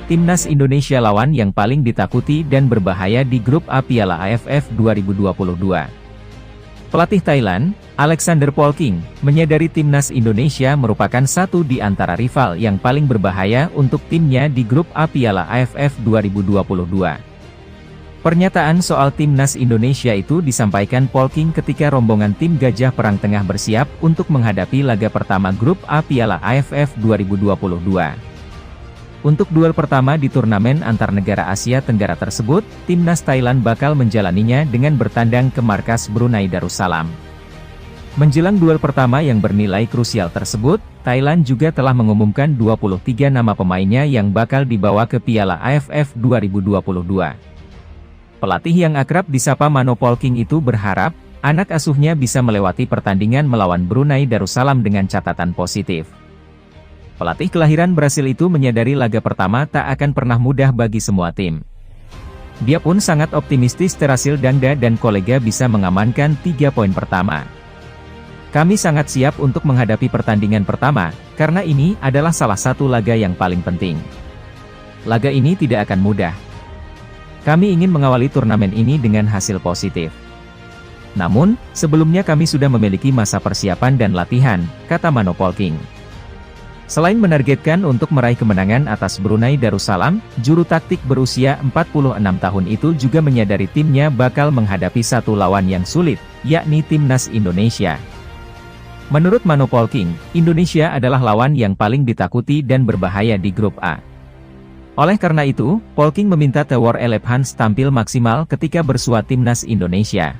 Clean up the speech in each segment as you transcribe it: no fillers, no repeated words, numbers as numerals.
Timnas Indonesia lawan yang paling ditakuti dan berbahaya di grup A Piala AFF 2022. Pelatih Thailand, Alexander Polking, menyadari Timnas Indonesia merupakan satu di antara rival yang paling berbahaya untuk timnya di grup A Piala AFF 2022. Pernyataan soal Timnas Indonesia itu disampaikan Polking ketika rombongan tim Gajah Perang Tengah bersiap untuk menghadapi laga pertama grup A Piala AFF 2022. Untuk duel pertama di turnamen antar negara Asia Tenggara tersebut, Timnas Thailand bakal menjalaninya dengan bertandang ke markas Brunei Darussalam. Menjelang duel pertama yang bernilai krusial tersebut, Thailand juga telah mengumumkan 23 nama pemainnya yang bakal dibawa ke Piala AFF 2022. Pelatih yang akrab disapa Mano Polking itu berharap, anak asuhnya bisa melewati pertandingan melawan Brunei Darussalam dengan catatan positif. Pelatih kelahiran Brasil itu menyadari laga pertama tak akan pernah mudah bagi semua tim. Dia pun sangat optimistis Terasil Dangda dan kolega bisa mengamankan 3 poin pertama. Kami sangat siap untuk menghadapi pertandingan pertama, karena ini adalah salah satu laga yang paling penting. Laga ini tidak akan mudah. Kami ingin mengawali turnamen ini dengan hasil positif. Namun, sebelumnya kami sudah memiliki masa persiapan dan latihan, kata Mano Polking. Selain menargetkan untuk meraih kemenangan atas Brunei Darussalam, juru taktik berusia 46 tahun itu juga menyadari timnya bakal menghadapi satu lawan yang sulit, yakni Timnas Indonesia. Menurut Mano Polking, Indonesia adalah lawan yang paling ditakuti dan berbahaya di grup A. Oleh karena itu, Polking meminta Tewor Elephants tampil maksimal ketika bersua Timnas Indonesia.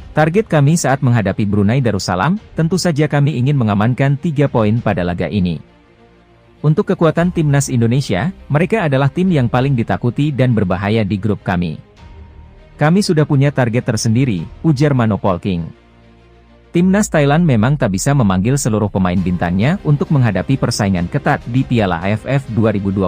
Target kami saat menghadapi Brunei Darussalam, tentu saja kami ingin mengamankan 3 poin pada laga ini. Untuk kekuatan Timnas Indonesia, mereka adalah tim yang paling ditakuti dan berbahaya di grup kami. Kami sudah punya target tersendiri, ujar Mano Polking. Timnas Thailand memang tak bisa memanggil seluruh pemain bintangnya untuk menghadapi persaingan ketat di Piala AFF 2022.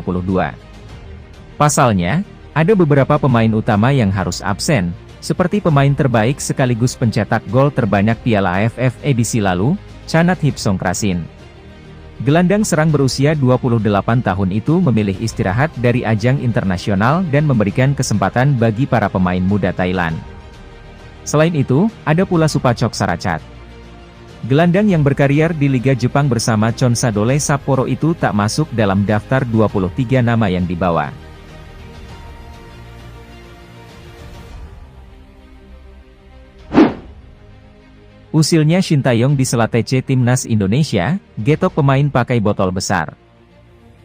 Pasalnya, ada beberapa pemain utama yang harus absen, seperti pemain terbaik sekaligus pencetak gol terbanyak Piala AFF edisi lalu, Chanat Hipsongkrasin. Gelandang serang berusia 28 tahun itu memilih istirahat dari ajang internasional dan memberikan kesempatan bagi para pemain muda Thailand. Selain itu, ada pula Supachok Saracat. Gelandang yang berkarier di Liga Jepang bersama Consadole Sapporo itu tak masuk dalam daftar 23 nama yang dibawa. Usilnya Shin Tae-yong di sela TC Timnas Indonesia, Getok pemain pakai botol besar.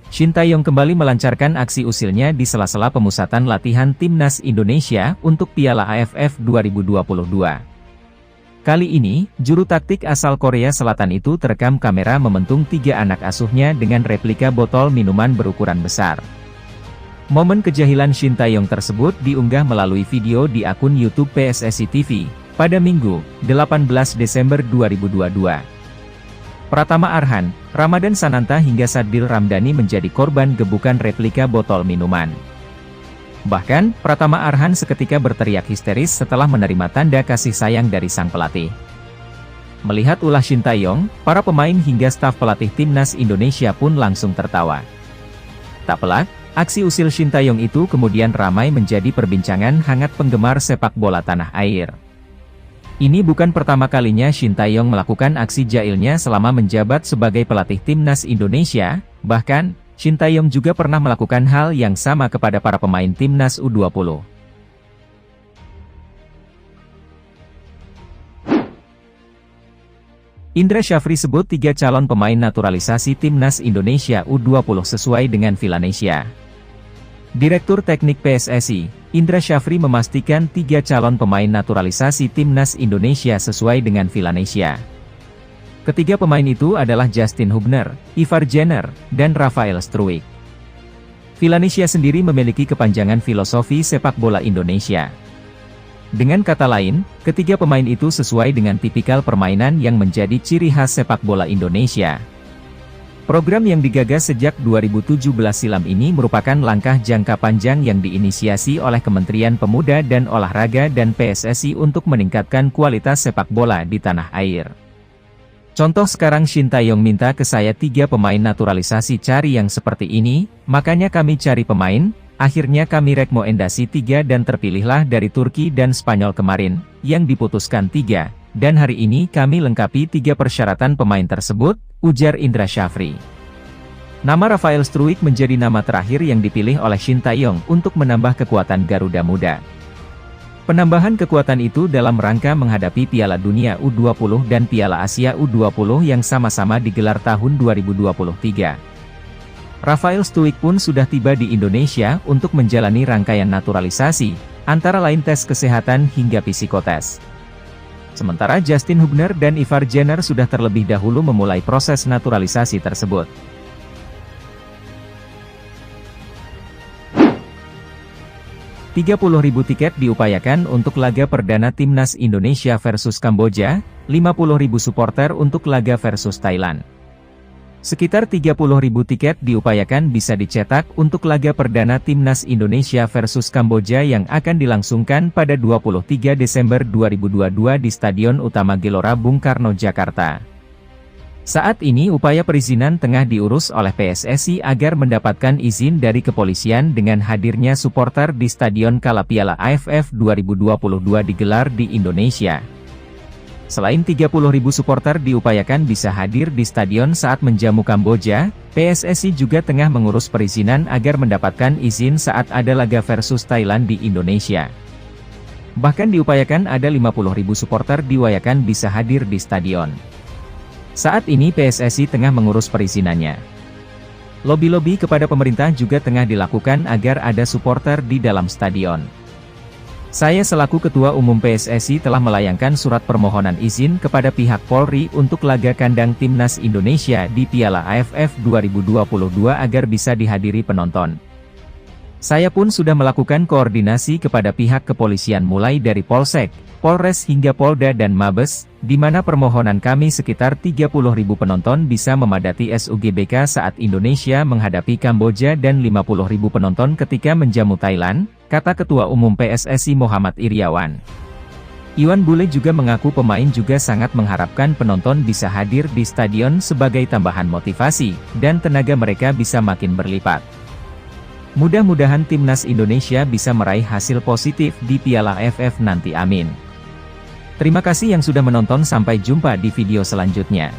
Shin Tae-yong kembali melancarkan aksi usilnya di sela-sela pemusatan latihan Timnas Indonesia untuk Piala AFF 2022. Kali ini, juru taktik asal Korea Selatan itu terekam kamera mementung 3 anak asuhnya dengan replika botol minuman berukuran besar. Momen kejahilan Shin Tae-yong tersebut diunggah melalui video di akun YouTube PSSI TV. Pada Minggu, 18 Desember 2022. Pratama Arhan, Ramadan Sananta hingga Sadil Ramdhani menjadi korban gebukan replika botol minuman. Bahkan, Pratama Arhan seketika berteriak histeris setelah menerima tanda kasih sayang dari sang pelatih. Melihat ulah Shin Tae-yong, para pemain hingga staf pelatih Timnas Indonesia pun langsung tertawa. Tak pelak, aksi usil Shin Tae-yong itu kemudian ramai menjadi perbincangan hangat penggemar sepak bola tanah air. Ini bukan pertama kalinya Shin Tae-yong melakukan aksi jailnya selama menjabat sebagai pelatih Timnas Indonesia, bahkan, Shin Tae-yong juga pernah melakukan hal yang sama kepada para pemain Timnas U20. Indra Syafri sebut 3 calon pemain naturalisasi Timnas Indonesia U20 sesuai dengan Villanesia. Direktur Teknik PSSI, Indra Syafri memastikan 3 calon pemain naturalisasi Timnas Indonesia sesuai dengan Villanesia. Ketiga pemain itu adalah Justin Hubner, Ivar Jenner, dan Rafael Struijk. Villanesia sendiri memiliki kepanjangan filosofi sepak bola Indonesia. Dengan kata lain, ketiga pemain itu sesuai dengan tipikal permainan yang menjadi ciri khas sepak bola Indonesia. Program yang digagas sejak 2017 silam ini merupakan langkah jangka panjang yang diinisiasi oleh Kementerian Pemuda dan Olahraga dan PSSI untuk meningkatkan kualitas sepak bola di tanah air. Contoh sekarang Shin Tae-yong minta ke saya 3 pemain naturalisasi cari yang seperti ini, makanya kami cari pemain, akhirnya kami rekomendasi 3 dan terpilihlah dari Turki dan Spanyol kemarin, yang diputuskan 3, dan hari ini kami lengkapi 3 persyaratan pemain tersebut, ujar Indra Syafri. Nama Rafael Struijk menjadi nama terakhir yang dipilih oleh Shin Tae-yong untuk menambah kekuatan Garuda Muda. Penambahan kekuatan itu dalam rangka menghadapi Piala Dunia U20 dan Piala Asia U20 yang sama-sama digelar tahun 2023. Rafael Struijk pun sudah tiba di Indonesia untuk menjalani rangkaian naturalisasi, antara lain tes kesehatan hingga psikotes. Sementara Justin Hubner dan Ivar Jenner sudah terlebih dahulu memulai proses naturalisasi tersebut. 30.000 tiket diupayakan untuk laga perdana Timnas Indonesia versus Kamboja, 50.000 supporter untuk laga versus Thailand. Sekitar 30.000 tiket diupayakan bisa dicetak untuk laga perdana Timnas Indonesia versus Kamboja yang akan dilangsungkan pada 23 Desember 2022 di Stadion Utama Gelora Bung Karno, Jakarta. Saat ini upaya perizinan tengah diurus oleh PSSI agar mendapatkan izin dari kepolisian dengan hadirnya supporter di stadion kala Piala AFF 2022 digelar di Indonesia. Selain 30.000 supporter diupayakan bisa hadir di stadion saat menjamu Kamboja, PSSI juga tengah mengurus perizinan agar mendapatkan izin saat ada laga versus Thailand di Indonesia. Bahkan diupayakan ada 50.000 supporter diwayakan bisa hadir di stadion. Saat ini PSSI tengah mengurus perizinannya. Lobi-lobi kepada pemerintah juga tengah dilakukan agar ada supporter di dalam stadion. Saya selaku Ketua Umum PSSI telah melayangkan surat permohonan izin kepada pihak Polri untuk laga kandang Timnas Indonesia di Piala AFF 2022 agar bisa dihadiri penonton. Saya pun sudah melakukan koordinasi kepada pihak kepolisian mulai dari Polsek, Polres hingga Polda dan Mabes, di mana permohonan kami sekitar 30.000 penonton bisa memadati SUGBK saat Indonesia menghadapi Kamboja dan 50.000 penonton ketika menjamu Thailand, kata Ketua Umum PSSI Muhammad Iryawan. Iwan Bule juga mengaku pemain juga sangat mengharapkan penonton bisa hadir di stadion sebagai tambahan motivasi, dan tenaga mereka bisa makin berlipat. Mudah-mudahan Timnas Indonesia bisa meraih hasil positif di Piala AFF nanti, amin. Terima kasih yang sudah menonton, sampai jumpa di video selanjutnya.